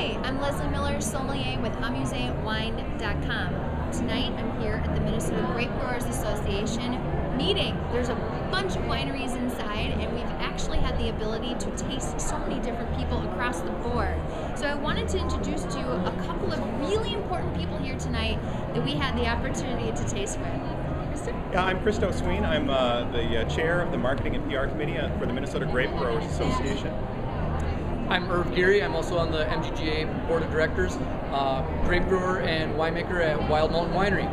Hi, I'm Leslee Miller, Sommelier with AmuséeWine.com. Tonight I'm here at the Minnesota Grape Growers Association meeting. There's a bunch of wineries inside and we've actually had the ability to taste so many different people across the board. So I wanted to introduce to you a couple of really important people here tonight that we had the opportunity to taste with. Kristo? Yeah, I'm Kristo Sween. I'm the chair of the Marketing and PR Committee for the Minnesota Grape Growers Association. I'm Irving Geary. I'm also on the MGGA Board of Directors, grape grower and winemaker at Wild Mountain Winery.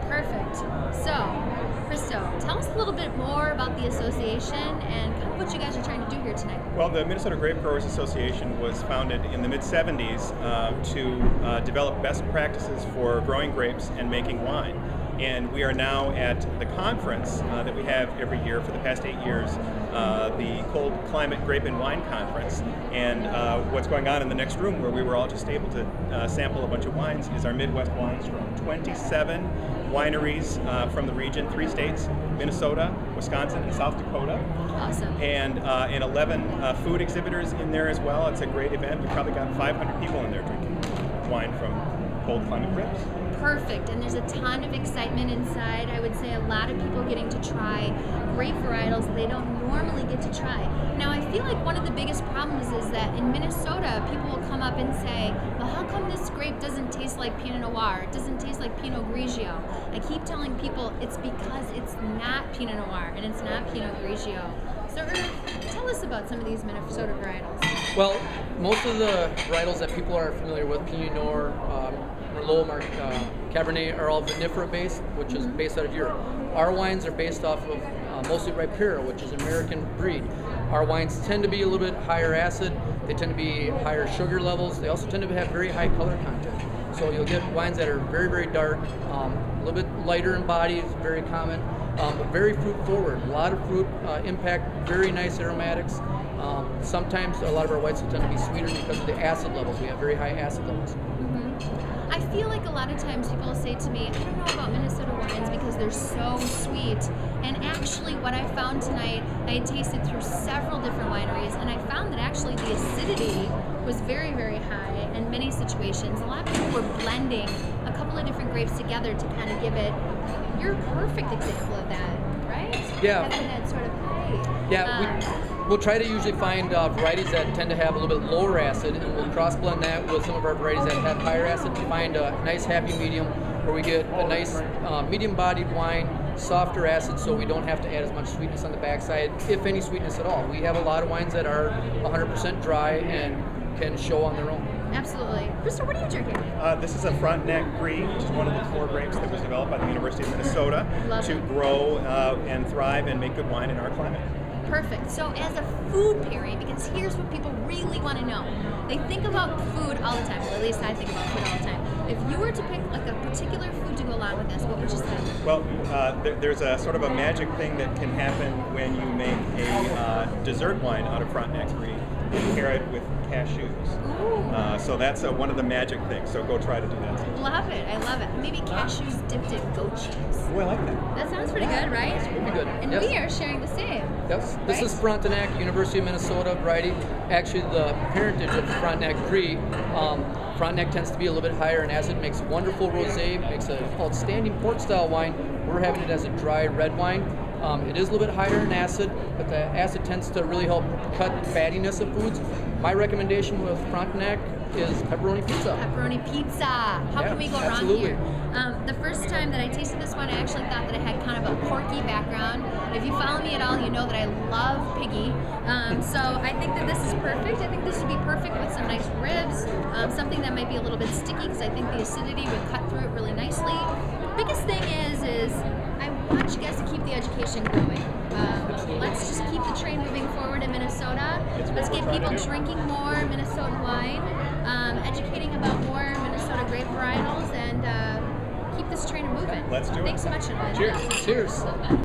Perfect. So, Kristo, tell us a little bit more about the association and kind of what you guys are trying to do here tonight. Well, the Minnesota Grape Growers Association was founded in the mid-'70s to develop best practices for growing grapes and making wine. And we are now at the conference that we have every year for the past 8 years, the Cold Climate Grape and Wine Conference. And what's going on in the next room, where we were all just able to sample a bunch of wines, is our Midwest wines from 27 wineries from the region, 3 states, Minnesota, Wisconsin, and South Dakota. Awesome. And 11 food exhibitors in there as well. It's a great event. We've probably got 500 people in there drinking wine from Cold Climate Grapes. Perfect, and there's a ton of excitement inside. I would say a lot of people getting to try grape varietals they don't normally get to try. Now, I feel like one of the biggest problems is that in Minnesota, people will come up and say, well, how come this grape doesn't taste like Pinot Noir? It doesn't taste like Pinot Grigio. I keep telling people it's because it's not Pinot Noir and it's not Pinot Grigio. So, tell us about some of these Minnesota varietals. Well, most of the varietals that people are familiar with, Pinot Noir, Merlot, Cabernet, are all vinifera based, which is based out of Europe. Our wines are based off of mostly Ripera, which is an American breed. Our wines tend to be a little bit higher acid. They tend to be higher sugar levels. They also tend to have very high color content. So you'll get wines that are very, very dark, a little bit lighter in body, is very common, but very fruit forward. A lot of fruit impact, very nice aromatics. Sometimes a lot of our whites will tend to be sweeter because of the acid levels. We have very high acid levels. I feel like a lot of times people will say to me, I don't know about Minnesota wines because they're so sweet. And actually what I found tonight, I had tasted through several different wineries and I found that actually the acidity was very, very high in many situations. A lot of people were blending a couple of different grapes together to kind of give it, you're a perfect example of that, right? Yeah. Having that sort of high. Yeah, we'll try to usually find varieties that tend to have a little bit lower acid, and we'll cross blend that with some of our varieties that have higher acid to find a nice happy medium where we get a nice medium bodied wine, softer acid, so we don't have to add as much sweetness on the backside, if any sweetness at all. We have a lot of wines that are 100% dry and can show on their own. Absolutely. Kristo, what are you drinking? This is a Frontenac Gris, which is one of the 4 grapes that was developed by the University of Minnesota to grow and thrive and make good wine in our climate. Perfect. So as a food pairing, because here's what people really want to know. They think about food all the time. Well, at least I think about food all the time. If you were to pick like a particular food to go along with this, what would you say? Well, there's a sort of a magic thing that can happen when you make a dessert wine out of Frontenac Gris and pair it with cashews. So that's one of the magic things. So go try to do that. Love it. I love it. Maybe cashews dipped in goat cheese. Oh, I like that. That sounds pretty good, right? It's pretty good. And yes. we are sharing the same. Yes. Right? This is Frontenac, University of Minnesota variety. Actually, the parentage of Frontenac Gris. Frontenac tends to be a little bit higher in acid, makes wonderful rosé, makes an outstanding port-style wine. We're having it as a dry red wine. It is a little bit higher in acid, but the acid tends to really help cut fattiness of foods. My recommendation with Frontenac is Pepperoni Pizza. Pepperoni Pizza. How can we go absolutely. wrong here? The first time that I tasted this one, I actually thought that it had kind of a porky background. If you follow me at all, you know that I love piggy. So I think that this is perfect. I think this would be perfect with some nice ribs, something that might be a little bit sticky because I think the acidity would cut through it really nicely. The biggest thing is I want you guys to keep the education going. Let's just keep the train moving forward in Minnesota. Let's get people drinking more Minnesota wine, educating about more Minnesota grape varietals, and keep this train moving. Let's do it. Thanks so much, gentlemen. Cheers. Cheers.